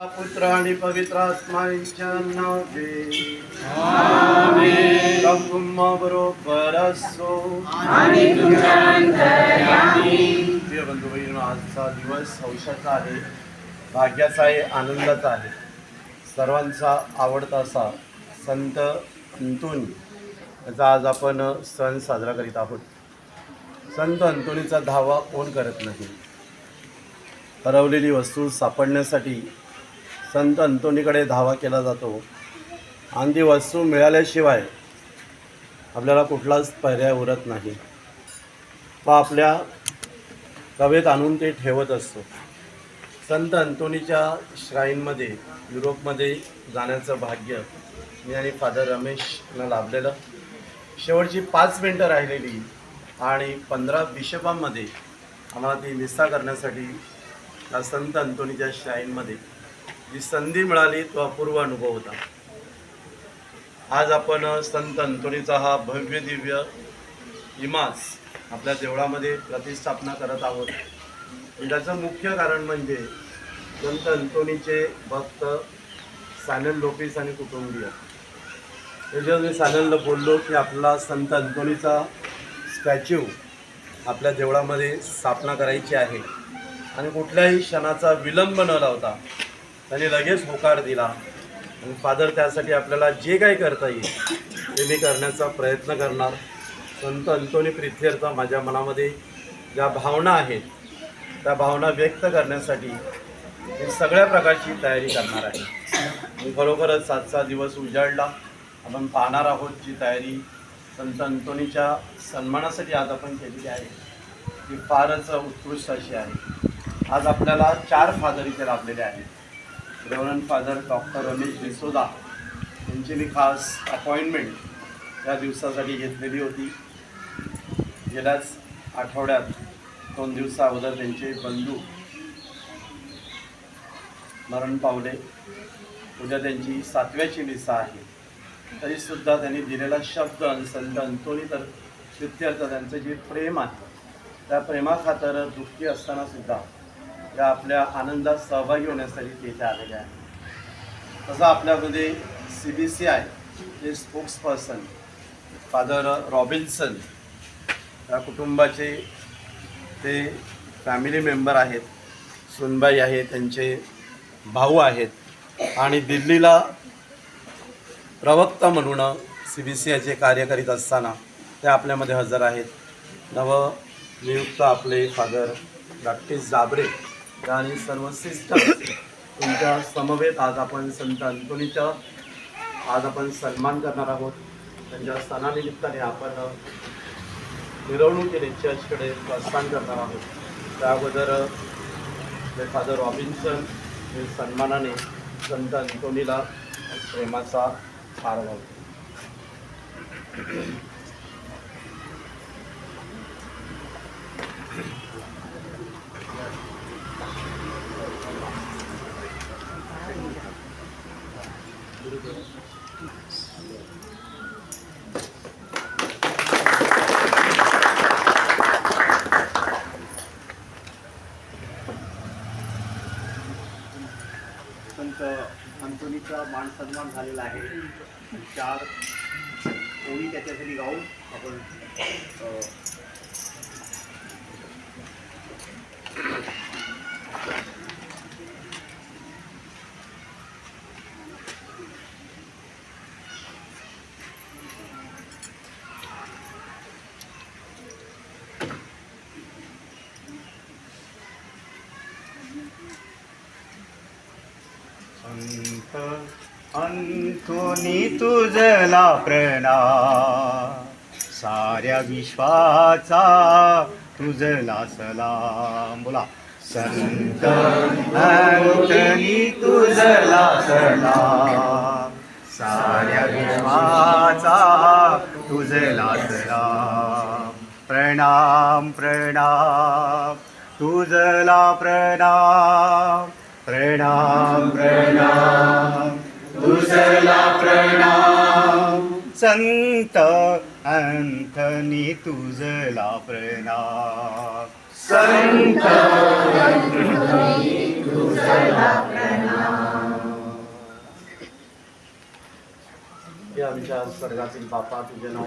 पुत्र आणि पवित्र आत्मांच्या नावे आमेन. प्रभु बरोबर असो. आणि तुमच्या अंतर्यामी. प्रिय बंधू बहिण, आजचा दिवस हौशाचा आहे, भाग्याचा आहे, आनंदाचा आहे. सर्वांचा आवडता असा संत अंतोनी याचा आज आपण सण साजरा करीत आहोत. संत अंतोनीचा धावा कोण करत नाही. हरवलेली वस्तू सापडण्यासाठी संत अंतोनीकडे धावा केला जातो आणि ती वस्तू मिळाल्याशिवाय आपल्याला कुठलाच पर्याय उरत नाही. तो आपल्या कवेत आणून ते ठेवत असतो. संत अंतोनीच्या श्राईनमध्ये युरोपमध्ये जाण्याचं भाग्य मी आणि फादर रमेशनं लाभलेलं. शेवटची 5 मिनटं राहिलेली आणि 15 बिशपांमध्ये आम्हाला ती मिसा करण्यासाठी त्या संत अंतोनीच्या श्राईनमध्ये जी संधी मिळाली तो अपूर्व अनुभव होता. आज आपण संत अंतोनीचा हा भव्य दिव्य इमास आपल्या देवळामध्ये प्रतिष्ठापना करत आहोत. त्याचं मुख्य कारण म्हणजे संत अंतोनीचे भक्त सॅनल लोपिस आणि कुटुंबीय. त्याच्यावर मी सॅनलला बोललो की आपला संत अंतोनीचा स्टॅच्यू आपल्या देवळामध्ये स्थापना करायची आहे आणि कुठल्याही क्षणाचा विलंब न लावता त्यांनी लगेच होकार दिला. आणि फादर त्यासाठी आपल्याला जे काही करता येईल ते मी करण्याचा प्रयत्न करणार. संत अंतोनी प्रित्यर्थ माझ्या मनामध्ये ज्या भावना आहेत त्या भावना व्यक्त करण्यासाठी मी सगळ्या प्रकारची तयारी करणार आहे. मी खरोखरच आजचा दिवस उजाडला. आपण पाहणार आहोत जी तयारी संत अंतोनीच्या सन्मानासाठी आज आपण केलेली आहे ती फारच उत्कृष्ट अशी आहे. आज आपल्याला 4 फादर इथे लाभलेले आहेत. रेव्हरंड फादर डॉक्टर रमेश डिसोदा यांची मी खास अपॉइंटमेंट या दिवसासाठी घेतलेली होती. गेल्याच आठवड्यात 2 दिवसा अगोदर त्यांचे बंधू मरण पावले. उद्या त्यांची 7व्याची मिसा आहे. तरीसुद्धा त्यांनी दिलेला शब्द आणि संत अंतोनी तर प्रित्यर्थ त्यांचं जे प्रेम आहे त्या प्रेमाखातर दुःखी असतानासुद्धा त्या आपल्या आनंदात सहभागी होण्यासाठी तेथे आलेले आहेत. तसं आपल्यामध्ये CBCI हे स्पोक्सपर्सन फादर रॉबिन्सन या कुटुंबाचे ते फॅमिली मेंबर आहेत. सुनबाई आहे, त्यांचे भाऊ आहेत आणि दिल्लीला प्रवक्ता म्हणून CBCIचे कार्य करीत असताना ते आपल्यामध्ये हजर आहेत. नवनियुक्त आपले फादर प्रॅक्टिस जाबरे आणि सर्व सिस्टर तुमच्या समवेत आज आपण संत अंतोनीचा आज आपण सन्मान करणार आहोत. त्यांच्या सणानिमित्ताने आपण मिरवणुकीने चर्चकडे प्रस्थान करणार आहोत. त्या अगोदर फादर रॉबिन्सन हे सन्मानाने संत अंतोनीला प्रेमाचा हार घालतो. संत अंतोनीचा मान सन्मान झालेला आहे. 4 ओळी त्याच्यासाठी गाऊन आपण संत अंतोनी तुझला प्रणाम, साऱ्या विश्वाचा तुझला सलाम. बोला संत अंतोनी तुझला सलाम, साऱ्या विश्वाचा तुझला सलाम. प्रणाम प्रणाम तुझला प्रणाम, प्रणाम प्रणाम तुझला प्रणाम. संत अंतोनी तुझला प्रणाम, संत अंतोनी तुझला प्रणाम. हे आमच्या स्वर्गातील बापा तुझे नाव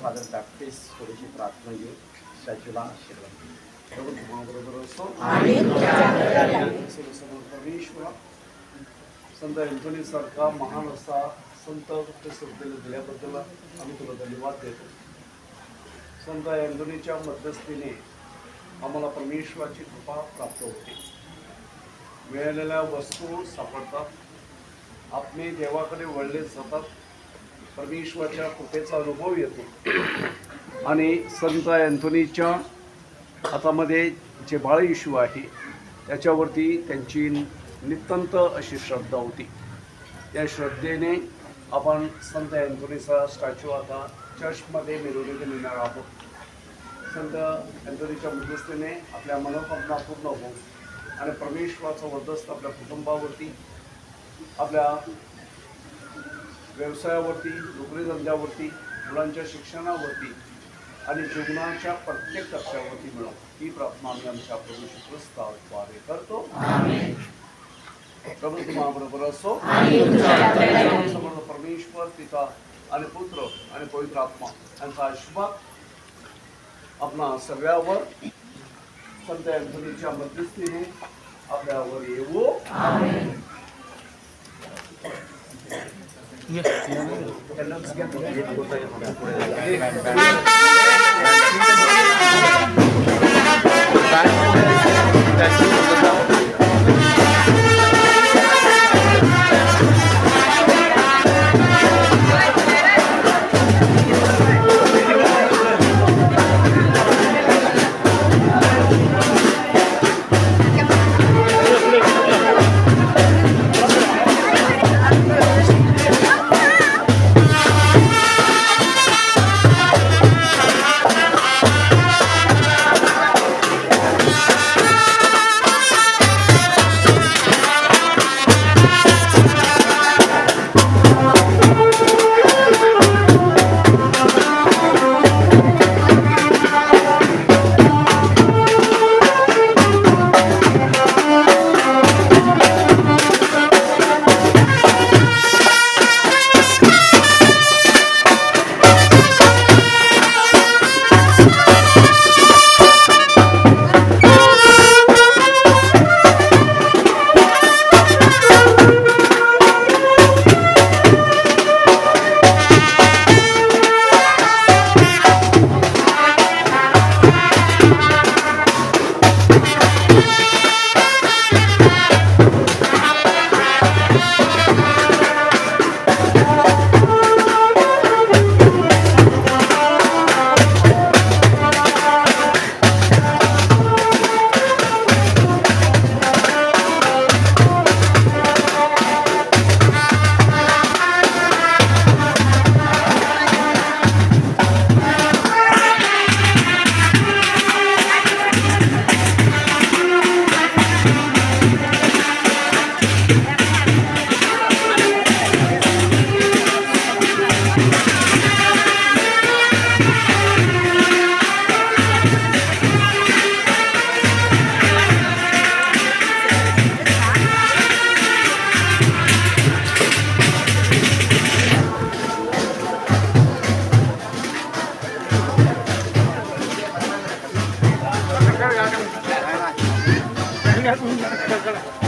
फादर बॅप्टिस्ट थोडीशी प्रार्थना घेऊ त्याचीला आशीर्वाद प्रभू तुम्हाबरोबर असो परमेश्वरा संत एंथोनी सारखा महान असा संत श्रद्धेला दिल्याबद्दल आम्ही तुला धन्यवाद देतो. संत एंथोनीच्या मध्यस्थीने आम्हाला परमेश्वराची कृपा प्राप्त होते. मिळालेल्या वस्तू सापडतात, आत्मे देवाकडे वळले जातात, परमेश्वराच्या कृपेचा अनुभव येतो आणि संत एंथोनीच्या हातामध्ये जे बाळ येशू आहे त्याच्यावरती त्यांची नितांत अशी श्रद्धा होती. त्या श्रद्धेने आपण संत एंथोनीचा स्टॅच्यू आता चर्चमध्ये मिरवणूक नेणार आहोत. संत एंथोनीच्या मध्यस्थीने आपल्या मनोकामना पूर्ण हो आणि परमेश्वराचा वर्दस्त आपल्या कुटुंबावरती, आपल्या व्यवसायावरती, नोकरीधंद्यावरती, मुलांच्या शिक्षणावरती आणि जीवनाच्या प्रत्येक टप्प्यावरती मिळव ही प्रार्थना आम्ही आमच्या प्रभू येशू ख्रिस्ताद्वारे करतो. प्रभू तुम्हाबरोबर असो. समर्थ परमेश्वर पिता आणि पुत्र आणि पवित्र आत्मा यांचा आशीर्वाद आपणा सगळ्यावर संत एंथोनीच्या मध्यस्थीने आपल्यावर येवो. Gracias.